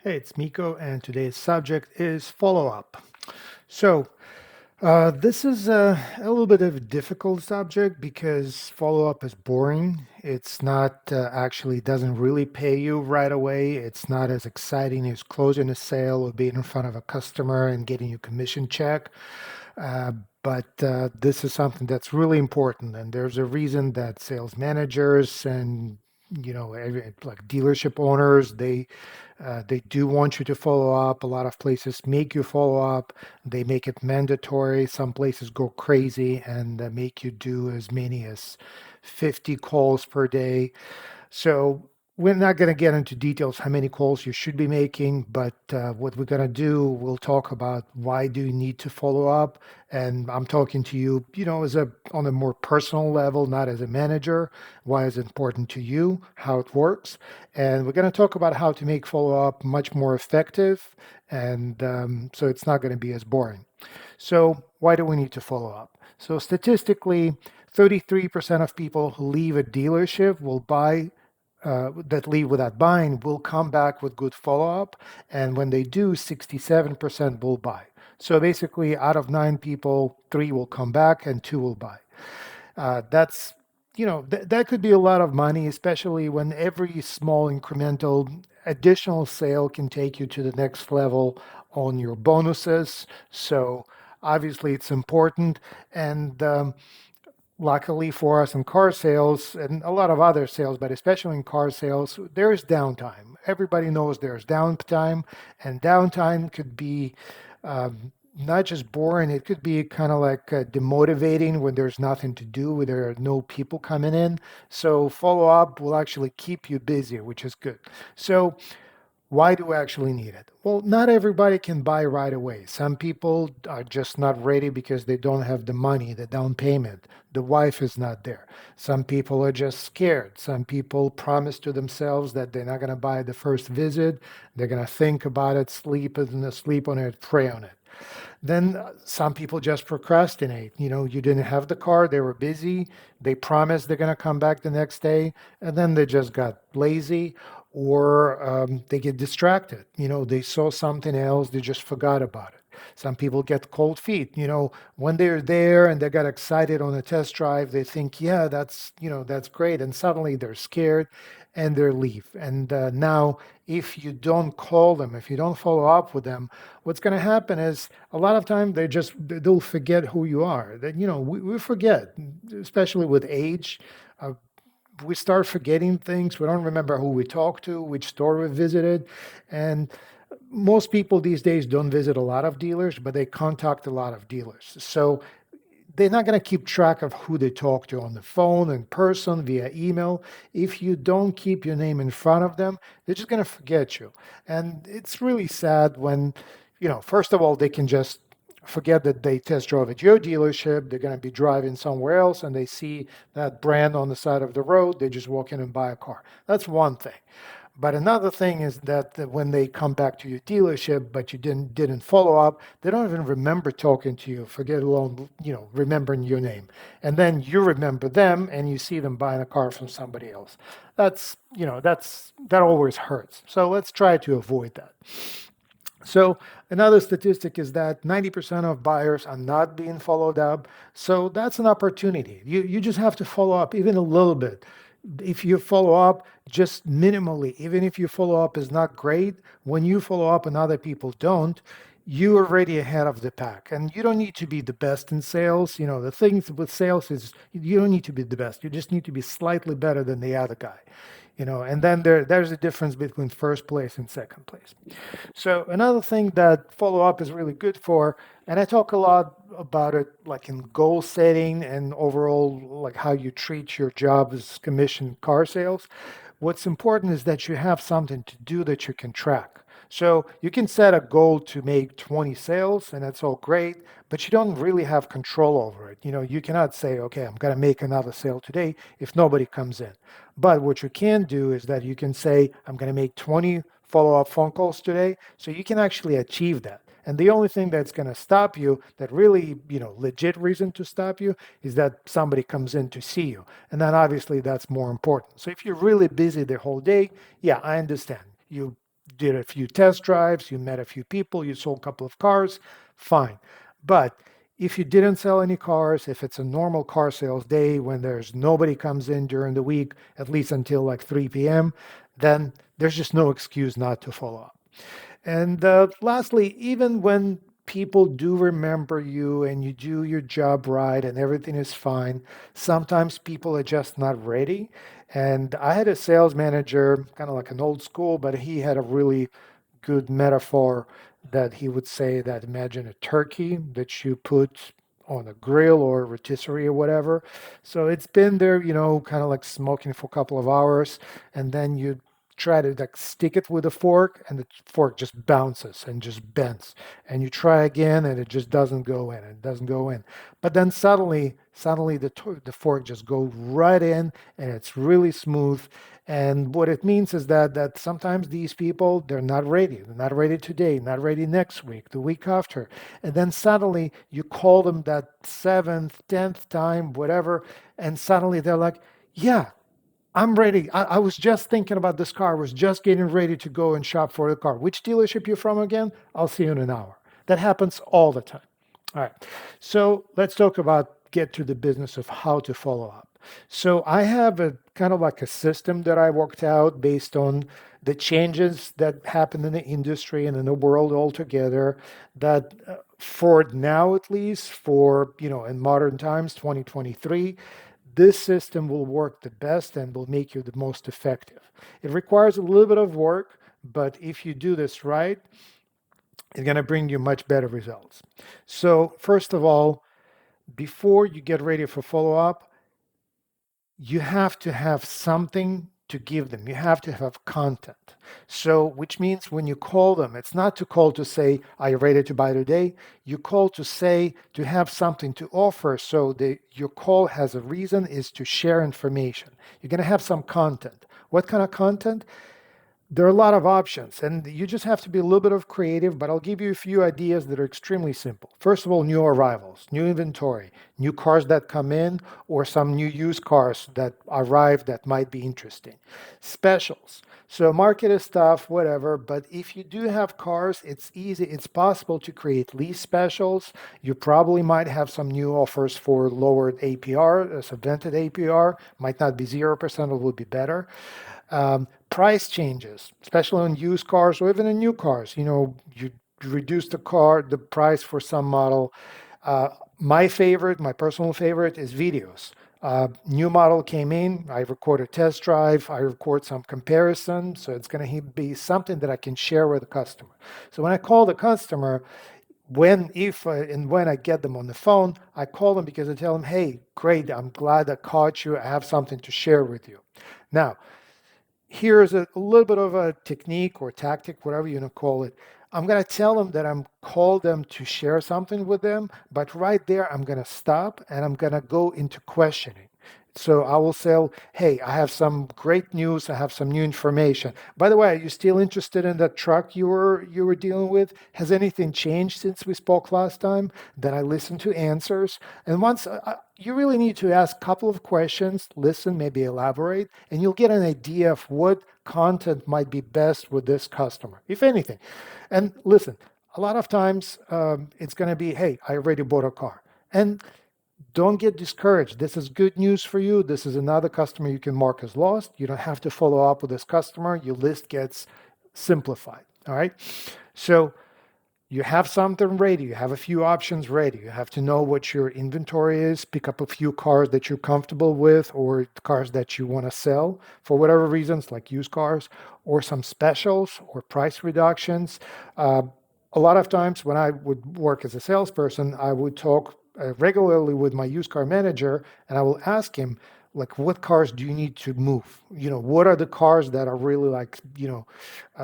Hey, it's Miko, and today's subject is follow up. So, this is a little bit of a difficult subject because follow up is boring. It's not actually doesn't really pay you right away. It's not as exciting as closing a sale or being in front of a customer and getting your commission check. Uh, but this is something that's really important, and there's a reason that sales managers and like dealership owners, they do want you to follow up. A lot of places make you follow up. They make it mandatory. Some places go crazy and make you do as many as 50 calls per day. So we're not going to get into details how many calls you should be making, but what we're going to do, we'll talk about why do you need to follow up. And I'm talking to you, as a on a more personal level, not as a manager. Why is it important to you? How it works, and we're going to talk about how to make follow up much more effective, and so it's not going to be as boring. So why do we need to follow up? So statistically, 33% of people who leave a dealership will buy that leave without buying will come back with good follow-up. And when they do, 67% will buy. So basically, out of nine people, three will come back and two will buy. That's that could be a lot of money, especially when every small incremental additional sale can take you to the next level on your bonuses. So obviously, it's important. And luckily for us in car sales and a lot of other sales, but especially in car sales, there's downtime. Everybody knows there's downtime, and downtime could be not just boring, it could be kind of like demotivating when there's nothing to do, when there are no people coming in. So, follow up will actually keep you busy, which is good. So, why do we actually need it? Well, not everybody can buy right away. Some people are just not ready because they don't have the money, the down payment. The wife is not there. Some people are just scared. Some people promise to themselves that they're not going to buy the first visit. They're going to think about it, sleep on it, pray on it. Then some people just procrastinate. You didn't have the car, they were busy, they promised they're going to come back the next day, and then they just got lazy or they get distracted. They saw something else, they just forgot about it. Some people get cold feet. When they're there and they got excited on a test drive, they think, yeah, that's great. And suddenly they're scared and they leave. And now, if you don't call them, if you don't follow up with them, what's going to happen is a lot of time they'll forget who you are. That we forget, especially with age. Uh, we start forgetting things. We don't remember who we talked to, which store we visited, and most people these days don't visit a lot of dealers, but they contact a lot of dealers. So they're not going to keep track of who they talk to on the phone, in person, via email. If you don't keep your name in front of them, they're just going to forget you. And it's really sad when, first of all, they can just forget that they test drove at your dealership. They're going to be driving somewhere else and they see that brand on the side of the road. They just walk in and buy a car. That's one thing. But another thing is that when they come back to your dealership, but you didn't follow up, they don't even remember talking to you, forget alone, remembering your name. And then you remember them and you see them buying a car from somebody else. That always hurts. So let's try to avoid that. So another statistic is that 90% of buyers are not being followed up. So that's an opportunity. You just have to follow up even a little bit. If you follow up just minimally, even if your follow up is not great, when you follow up and other people don't, you're already ahead of the pack. And you don't need to be the best in sales. The things with sales is you don't need to be the best. You just need to be slightly better than the other guy. And then there's a difference between first place and second place. So another thing that follow up is really good for, and I talk a lot about it like in goal setting and overall like how you treat your job as commission car sales. What's important is that you have something to do that you can track. So you can set a goal to make 20 sales and that's all great, but you don't really have control over it. You cannot say, okay, I'm going to make another sale today if nobody comes in. But what you can do is that you can say, I'm going to make 20 follow-up phone calls today. So you can actually achieve that. And the only thing that's going to stop you, that really, legit reason to stop you, is that somebody comes in to see you. And then obviously that's more important. So if you're really busy the whole day, yeah, I understand. did a few test drives, you met a few people, you sold a couple of cars, fine. But if you didn't sell any cars, if it's a normal car sales day when there's nobody comes in during the week, at least until like 3 p.m., then there's just no excuse not to follow up. And lastly, even when people do remember you and you do your job right and everything is fine, sometimes people are just not ready. And I had a sales manager, kind of like an old school, but he had a really good metaphor that he would say that imagine a turkey that you put on a grill or rotisserie or whatever. So it's been there, kind of like smoking for a couple of hours, and then you try to like stick it with a fork and the fork just bounces and just bends, and you try again and it just doesn't go in, it doesn't go in, but then suddenly the fork just goes right in and it's really smooth. And what it means is that sometimes these people, they're not ready today, not ready next week, the week after, and then suddenly you call them that seventh, 10th time, whatever, and suddenly they're like, yeah, I'm ready. I was just thinking about this car. I was just getting ready to go and shop for the car. Which dealership you from again? I'll see you in an hour. That happens all the time. All right. So let's talk about get to the business of how to follow up. So I have a kind of like a system that I worked out based on the changes that happen in the industry and in the world altogether. That for now, at least for in modern times, 2023, this system will work the best and will make you the most effective. It requires a little bit of work, but if you do this right, it's going to bring you much better results. So, first of all, before you get ready for follow up, you have to have something to give them. You have to have content. So, which means when you call them, it's not to call to say, are you ready to buy today? You call to say, to have something to offer. So, your call has a reason is to share information. You're going to have some content. What kind of content? There are a lot of options, and you just have to be a little bit of creative, but I'll give you a few ideas that are extremely simple. First of all, new arrivals, new inventory, new cars that come in, or some new used cars that arrive that might be interesting. Specials. So marketed stuff, whatever, but if you do have cars, it's easy, it's possible to create lease specials. You probably might have some new offers for lowered APR, so vented APR, might not be 0%, it will be better. Price changes, especially on used cars or even in new cars. You reduce the price for some model. My personal favorite is videos. New model came in, I record a test drive, I record some comparison, so it's going to be something that I can share with the customer. So when I call the customer, when I get them on the phone, I call them because I tell them, hey, great, I'm glad I caught you, I have something to share with you. Now, here's a little bit of a technique or tactic, whatever you want to call it. I'm going to tell them that I'm call them to share something with them, but right there, I'm going to stop and I'm going to go into questioning. So I will say, hey, I have some great news. I have some new information. By the way, are you still interested in that truck you were dealing with? Has anything changed since we spoke last time? Then I listen to answers. And once you really need to ask a couple of questions, listen, maybe elaborate, and you'll get an idea of what content might be best with this customer, if anything. And listen, a lot of times it's going to be, hey, I already bought a car. And don't get discouraged. This is good news for you. This is another customer you can mark as lost. You don't have to follow up with this customer. Your list gets simplified. All right. So you have something ready. You have a few options ready. You have to know what your inventory is, pick up a few cars that you're comfortable with or cars that you want to sell for whatever reasons, like used cars, or some specials or price reductions. A lot of times when I would work as a salesperson, I would talk regularly with my used car manager and I will ask him, like, what cars do you need to move? What are the cars that are really like,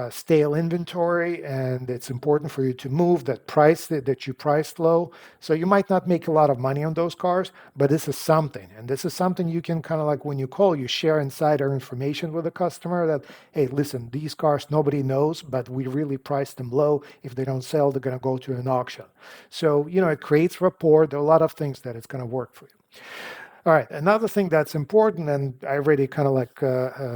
stale inventory and it's important for you to move that you priced low. So you might not make a lot of money on those cars, but this is something. And this is something you can kind of like when you call, you share insider information with the customer that, hey, listen, these cars nobody knows, but we really priced them low. If they don't sell, they're going to go to an auction. So, it creates rapport. There are a lot of things that it's going to work for you. All right. Another thing that's important, and I already kind of like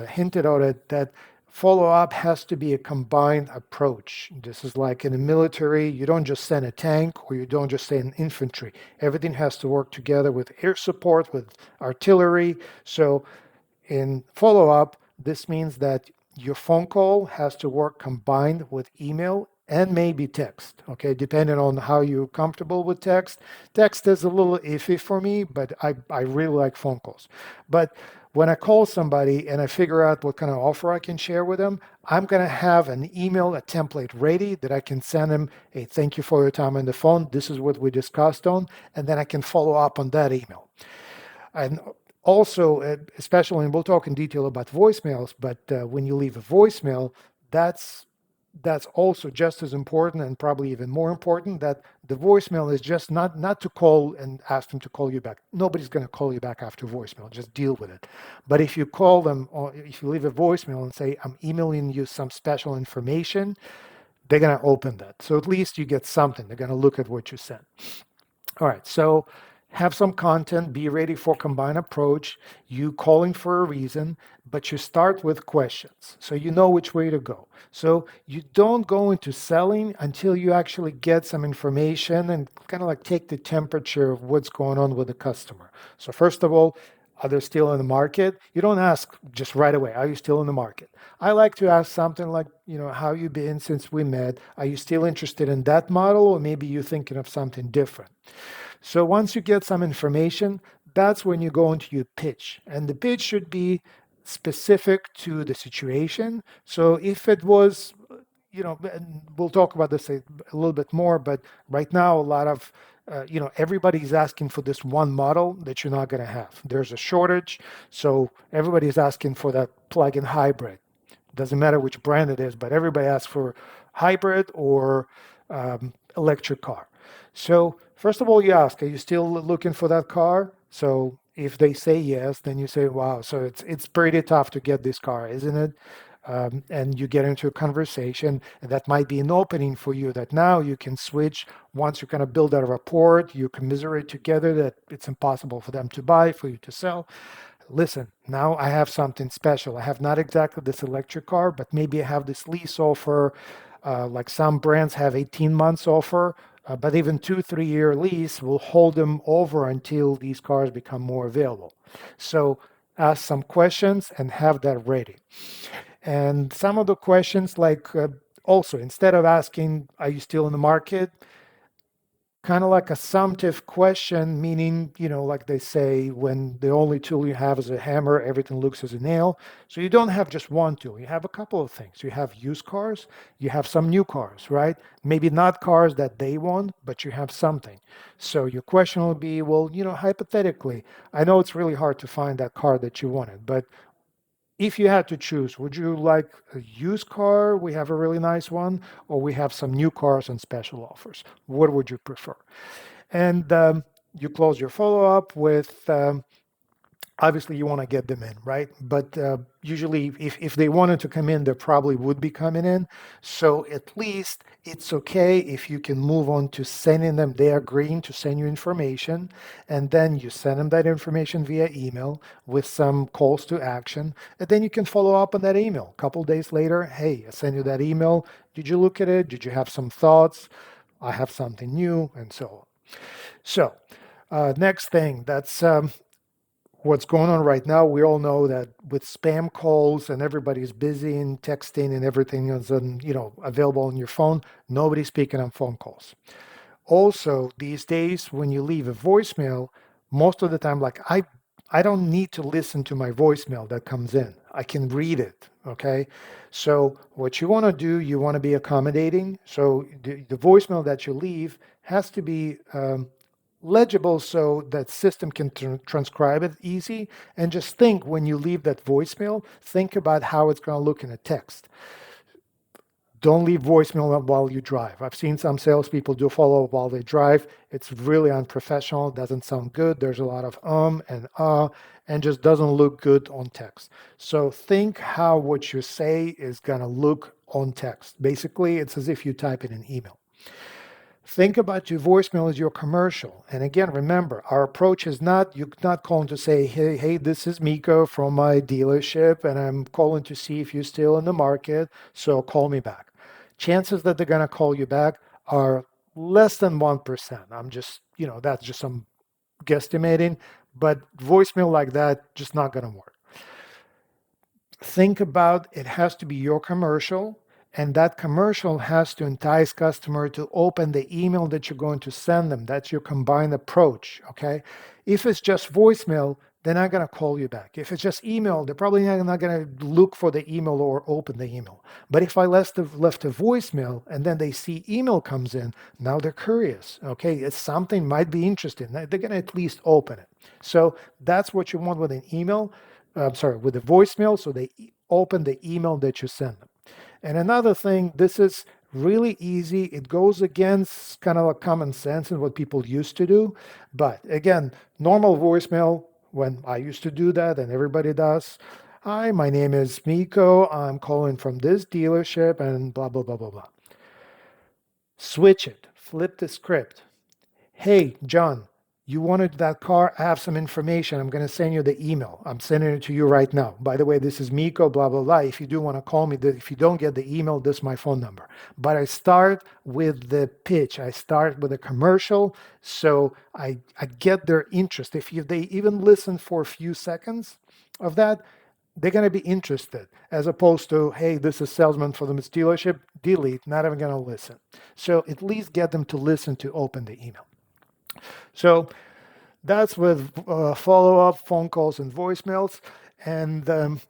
hinted at it, that follow up has to be a combined approach. This is like in the military, you don't just send a tank or you don't just send infantry. Everything has to work together with air support, with artillery. So in follow up, this means that your phone call has to work combined with email and maybe text, okay, depending on how you're comfortable with text. Text is a little iffy for me, but I really like phone calls. But when I call somebody and I figure out what kind of offer I can share with them, I'm going to have an email, a template ready that I can send them. Hey, thank you for your time on the phone. This is what we discussed on. And then I can follow up on that email. And also, especially, and we'll talk in detail about voicemails, but when you leave a voicemail, that's that's also just as important and probably even more important, that the voicemail is just not to call and ask them to call you back. Nobody's going to call you back after voicemail. Just deal with it. But if you call them or if you leave a voicemail and say, I'm emailing you some special information, they're going to open that. So at least you get something. They're going to look at what you sent. All right, so have some content, be ready for combined approach. You calling for a reason, but you start with questions. So you know which way to go. So you don't go into selling until you actually get some information and kind of like take the temperature of what's going on with the customer. So first of all, are they still in the market? You don't ask just right away, are you still in the market? I like to ask something like, how you been since we met? Are you still interested in that model, or maybe you're thinking of something different? So once you get some information, that's when you go into your pitch. And the pitch should be specific to the situation. So if it was, and we'll talk about this a little bit more, but right now, a lot of, everybody's asking for this one model that you're not going to have. There's a shortage. So everybody's asking for that plug-in hybrid. Doesn't matter which brand it is, but everybody asks for hybrid or electric car. So first of all, you ask, are you still looking for that car? So if they say yes, then you say, wow, so it's pretty tough to get this car, isn't it? And you get into a conversation, and that might be an opening for you that now you can switch. Once you kind of build a rapport, you commiserate together that it's impossible for them to buy, for you to sell. Listen, now I have something special. I have not exactly this electric car, but maybe I have this lease offer. Like some brands have 18 months offer, but even 2, 3 year lease will hold them over until these cars become more available. So ask some questions and have that ready. And some of the questions, like also instead of asking, are you still in the market? Kind of like a summative question, meaning, like they say, when the only tool you have is a hammer, everything looks as a nail. So you don't have just one tool, you have a couple of things. You have used cars, you have some new cars, right? Maybe not cars that they want, but you have something. So your question will be, well, hypothetically, I know it's really hard to find that car that you wanted, but if you had to choose, would you like a used car? We have a really nice one, or we have some new cars and special offers. What would you prefer? And you close your follow up with obviously you want to get them in, right? But usually if they wanted to come in, they probably would be coming in. So at least it's okay if you can move on to sending them, they are agreeing to send you information, and then you send them that information via email with some calls to action, and then you can follow up on that email. A couple days later, hey, I sent you that email. Did you look at it? Did you have some thoughts? I have something new, and so on. So next thing, that's what's going on right now. We all know that with spam calls and everybody's busy and texting and everything is available on your phone, nobody's speaking on phone calls. Also, these days when you leave a voicemail, most of the time, like I don't need to listen to my voicemail that comes in. I can read it. Okay. So what you want to do, you want to be accommodating. So the voicemail that you leave has to be legible so that system can transcribe it easy. And just think, when you leave that voicemail, think about how it's going to look in a text. Don't leave voicemail while you drive. I've seen some salespeople do follow up while they drive. It's really unprofessional. It doesn't sound good. There's a lot of and and just doesn't look good on text. So think how what you say is going to look on text. Basically, it's as if you type in an email. Think about your voicemail as your commercial. And again, remember, our approach is not you're not calling to say, hey, this is Miko from my dealership, and I'm calling to see if you're still in the market, so call me back. Chances that they're gonna call you back are less than 1%. I'm just, that's just some guesstimating, but voicemail like that just not gonna work. Think about it has to be your commercial, and that commercial has to entice customer to open the email that you're going to send them. That's your combined approach. Okay, if it's just voicemail, they're not going to call you back. If it's just email, they're probably not going to look for the email or open the email. But if I left a voicemail and then they see email comes in, now they're curious. Okay, it's something might be interesting, they're going to at least open it. So that's what you want with an email. I'm sorry, with the voicemail, so they open the email that you send them. And another thing, this is really easy. It goes against kind of like common sense and what people used to do. But again, normal voicemail, when I used to do that and everybody does, hi, my name is Miko. I'm calling from this dealership and blah, blah, blah, blah, blah. Switch it, flip the script. Hey, John, you wanted that car? I have some information. I'm going to send you the email. I'm sending it to you right now. By the way, this is Miko, blah, blah, blah. If you do want to call me, if you don't get the email, this is my phone number. But I start with the pitch. I start with a commercial. So I get their interest. If they even listen for a few seconds of that, they're going to be interested as opposed to, hey, this is salesman for the dealership, delete, not even going to listen. So at least get them to listen to open the email. So that's with follow-up phone calls and voicemails. And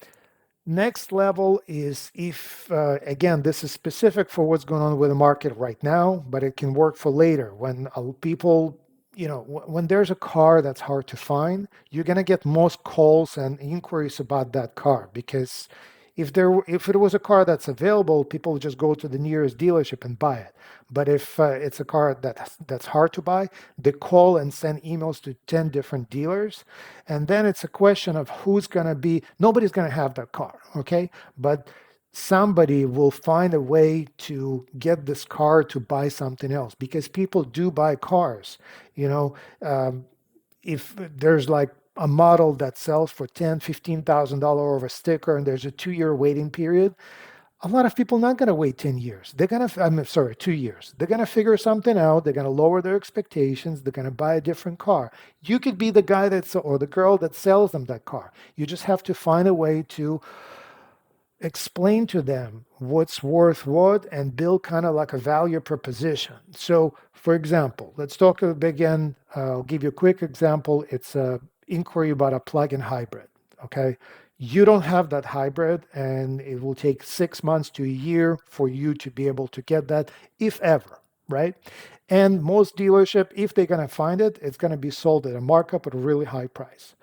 next level is if, again, this is specific for what's going on with the market right now, but it can work for later when people, when there's a car that's hard to find, you're going to get most calls and inquiries about that car because if it was a car that's available, people would just go to the nearest dealership and buy it. But if it's a car that's hard to buy, they call and send emails to 10 different dealers, and then it's a question of who's going to be. Nobody's going to have that car, okay? But somebody will find a way to get this car to buy something else because people do buy cars. If there's like a model that sells for $10,000, $15,000 over a sticker and there's a 2-year waiting period, a lot of people not going to wait 10 years. They're going to, I'm sorry, 2 years. They're going to figure something out. They're going to lower their expectations. They're going to buy a different car. You could be the guy or the girl that sells them that car. You just have to find a way to explain to them what's worth what and build kind of like a value proposition. So, for example, let's talk again. I'll give you a quick example. It's a inquiry about a plug-in hybrid. Okay, you don't have that hybrid, and it will take 6 months to a year for you to be able to get that, if ever, right? And most dealership, if they're going to find it, it's going to be sold at a markup at a really high price.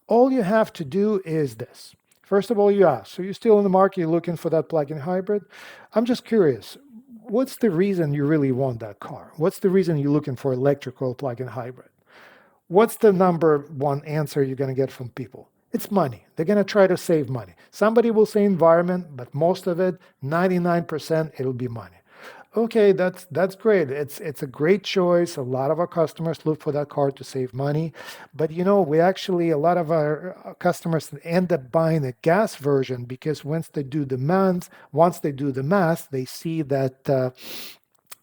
All you have to do is this. First of all, you ask, so you're still in the market, you're looking for that plug-in hybrid? I'm just curious, what's the reason you really want that car? What's the reason you're looking for electrical plug-in hybrid? What's the number one answer you're going to get from people? It's money. They're going to try to save money. Somebody will say environment, but most of it, 99%, it'll be money. Okay, that's great. It's a great choice. A lot of our customers look for that car to save money, but we actually a lot of our customers end up buying the gas version because once they do the math, they see that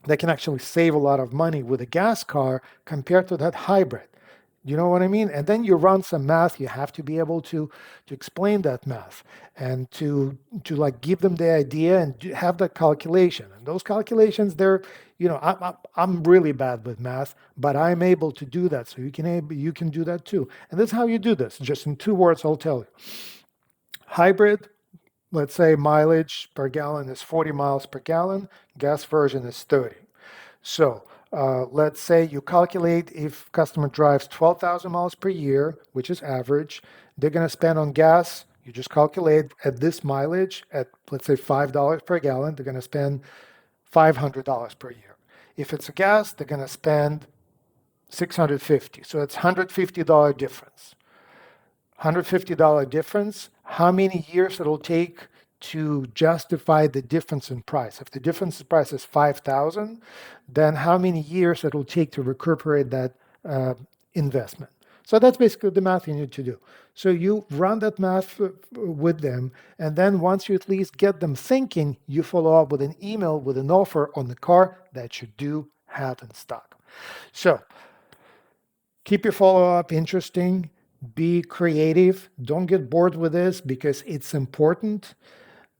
they can actually save a lot of money with a gas car compared to that hybrid. You know what I mean? And then you run some math. You have to be able to explain that math and to like give them the idea and have that calculation. And those calculations, I'm really bad with math, but I'm able to do that. So you can do that too. And this is how you do this. Just in 2 words, I'll tell you. Hybrid, let's say mileage per gallon is 40 miles per gallon. Gas version is 30. So let's say you calculate if customer drives 12,000 miles per year, which is average, they're going to spend on gas. You just calculate at this mileage at, let's say, $5 per gallon, they're going to spend $500 per year. If it's a gas, they're going to spend $650. So it's $150 difference. $150 difference. How many years it'll take to justify the difference in price. If the difference in price is 5,000, then how many years it will take to recuperate that investment? So that's basically the math you need to do. So you run that math with them, and then once you at least get them thinking, you follow up with an email with an offer on the car that you do have in stock. So keep your follow-up interesting, be creative, don't get bored with this because it's important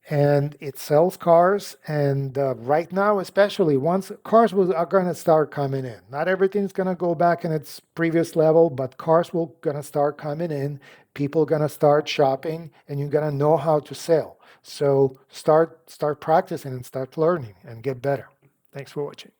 and it sells cars. And right now, especially once cars are going to start coming in, not everything's going to go back in its previous level, but cars will going to start coming in. People going to start shopping, and you're going to know how to sell. So start practicing and start learning and get better. Thanks for watching.